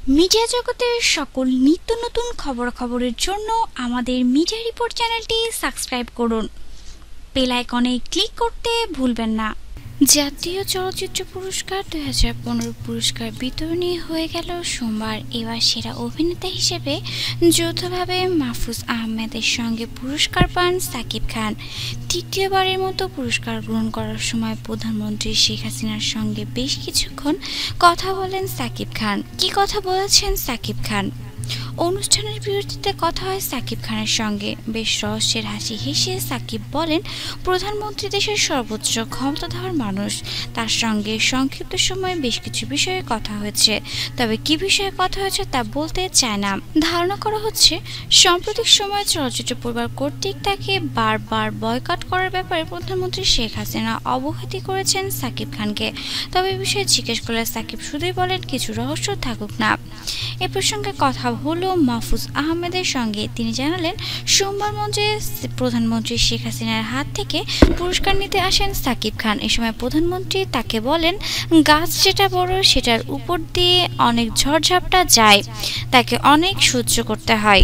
Media জগতের সকল নিত্য নতুন খবরাখবরের জন্য আমাদের মিডিয়া রিপোর্ট চ্যানেলটি সাবস্ক্রাইব করুন। বেল আইকনে ক্লিক করতে ভুলবেন না। জাতীয় চলচ্চিত্র পুরস্কার 2015 পুরস্কার বিতরণী হয়ে গেল সোমবার। এবার সেরা অভিনেতা হিসেবে যৌথভাবে মাহফুজ আহমেদের সঙ্গে পুরস্কার পান সাকিব খান। তৃতীয়বারের মতো পুরস্কার গ্রহণ করার সময় প্রধানমন্ত্রী শেখ হাসিনার সঙ্গে বেশ কিছুক্ষণ কথা বলেন সাকিব খান। কি কথা বলেছেন সাকিব খান? অনুষ্ঠানের বিরতিতে কথা হয় সাকিব খানের সঙ্গে। বেশ রহস্যের হাসি হেসে সাকিব বলেন, প্রধানমন্ত্রী দেশের সর্বোচ্চ ক্ষমতাধর মানুষ। তার সঙ্গে সংক্ষিপ্ত সময়ে বেশ কিছু বিষয়ে কথা হয়েছে, তবে কি বিষয়ে কথা হয়েছে তা বলতে চায় না। ধারণা করা হচ্ছে সাম্প্রতিক সময়ে চলচ্চিত্র পরিবার কর্তৃক তাকে বারবার বয়কট করার ব্যাপারে প্রধানমন্ত্রী শেখ হাসিনা অবহিত করেছেন সাকিব খানকে। তবে এই বিষয়ে জিজ্ঞেস করলে সাকিব শুধুই বলেন, কিছু রহস্য থাকুক না। এ প্রসঙ্গে কথা হলো মাহফুজ আহমেদের সঙ্গে। তিনি জানালেন, সোমবার মঞ্চে প্রধানমন্ত্রী শেখ হাসিনার হাত থেকে পুরস্কার নিতে আসেন সাকিব খান। এ সময় প্রধানমন্ত্রী তাকে বলেন, গাছ যেটা বড় সেটার উপর দিয়ে অনেক ঝড়ঝাপটা যায়, তাকে অনেক সহ্য করতে হয়।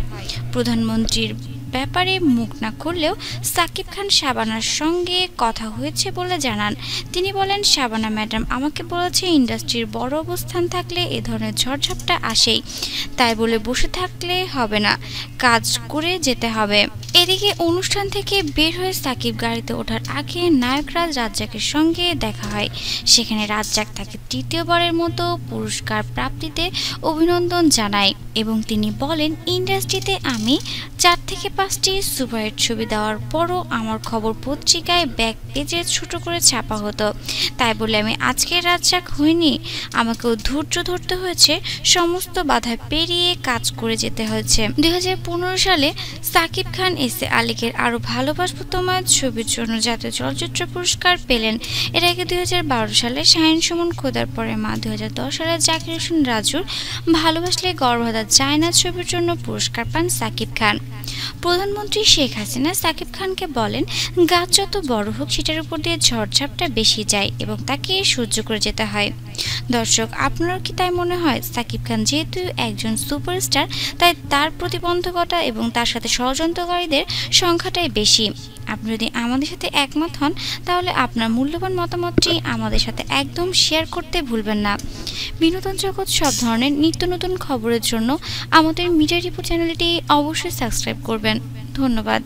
প্রধানমন্ত্রীর ব্যাপারে মুখ না খুললেও সাকিব খান শাবানার সঙ্গে কথা হয়েছে বলে জানান। তিনি বলেন, শাবানা ম্যাডাম আমাকে বলেছে, ইন্ডাস্ট্রির বড় অবস্থান থাকলে এ ধরনের ঝড়ঝাপটা আসেই, তাই বলে বসে থাকলে হবে না, কাজ করে যেতে হবে। এদিকে অনুষ্ঠান থেকে বের হয়ে সাকিব গাড়িতে ওঠার আগে নায়করাজ রাজ্জাকের সঙ্গে দেখা হয়। সেখানে রাজ্জাক তাকে তৃতীয়বারের মতো পুরস্কার প্রাপ্তিতে অভিনন্দন জানায় এবং তিনি বলেন, ইন্ডাস্ট্রিতে আমি 4 থেকে 5টি সুপারহিট ছবি দেওয়ার পরও আমার খবর পত্রিকায় ব্যাক পেজে ছোট করে ছাপা হতো, তাই বলে আমি আজকে রাজ্জাক হইনি। আমাকেও ধৈর্য ধরতে হয়েছে, সমস্ত বাধা পেরিয়ে কাজ করে যেতে হয়েছে। 2015 সালে সাকিব খান এস এ আলিকের আরো ভালোবাসবো তোমায় ছবির জন্য জাতীয় চলচ্চিত্র পুরস্কার পেলেন। এর আগে 2012 সালে শাহিন সুমন খোদার পরে মা, 2010 সালে জাকির হোসেন রাজুর ভালোবাসলে গর্ভধার যায় না ছবির জন্য পুরস্কার পান সাকিব খান। প্রধানমন্ত্রী শেখ হাসিনা সাকিব খানকে বলেন, গাছ যত বড় হোক সেটার উপর দিয়ে ঝড়ঝাপটা বেশি যায় এবং তাকে সহ্য করে যেতে হয়। দর্শক, আপনারও কি তাই মনে হয়? সাকিব খান যেহেতু একজন সুপারস্টার, তাই তার প্রতিবন্ধকতা এবং তার সাথে ষড়যন্ত্রকারীদের সংখ্যাটাই বেশি। আপনি যদি আমাদের সাথে একমত হন, তাহলে আপনার মূল্যবান মতামতটি আমাদের সাথে একদম শেয়ার করতে ভুলবেন না। বিনোদন জগৎ সব ধরনের নিত্য নতুন খবরের জন্য আমাদের মিডিয়া রিপোর্ট চ্যানেলটি অবশ্যই সাবস্ক্রাইব করবেন। ধন্যবাদ।